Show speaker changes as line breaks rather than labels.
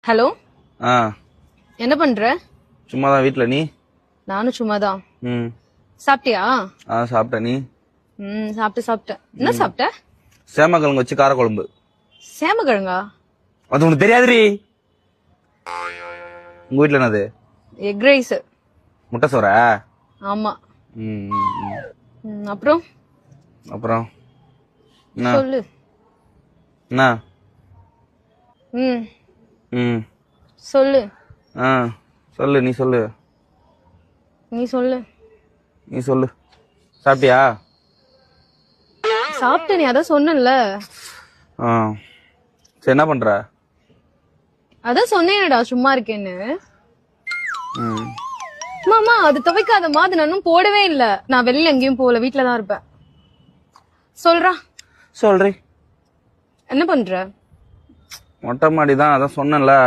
Hello,
ஆ
என்ன பண்ற?
சும்மா தான் வீட்ல. நீ?
நானும் சும்மாதான்.
ம்
சாப்பிட்டியா?
சாப்பிட்டேன். நீ?
சாப்பிட்டேன். என்ன சாப்பிட்ட?
சேமக்கிழங்கு வச்சு காரக்குழம்பு.
சேமக்கிழங்கா?
அது உனக்கு தெரியாதுரி. உங்க வீட்ல என்னது?
Egg rice.
முட்டை சோறா?
ஆமா.
ம்
அப்புறம்
அப்புறம் என்ன?
சொல்லு.
என்ன?
ம்
ம்
சொல்லு.
சொல்லு. நீ சொல்லு.
நீ சொல்லு.
நீ சொல்லு. சாப்பிட்டியா?
சாப்பிட்ட, நீ அதான் சொன்னல.
சரி, என்ன பண்ற?
அதான் சொன்னேனடா சும்மா இருக்கேன்னு.
ம்
மாமா அது துவைக்காதமா, அது நானும் போடவே இல்ல. நான் வெளியில எங்கேயும் போகல, வீட்டுலதான் இருப்பேன். சொல்றா.
சொல்றி.
என்ன பண்ற?
மொட்டை மாடி தான், அதான் சொன்னேன்ல.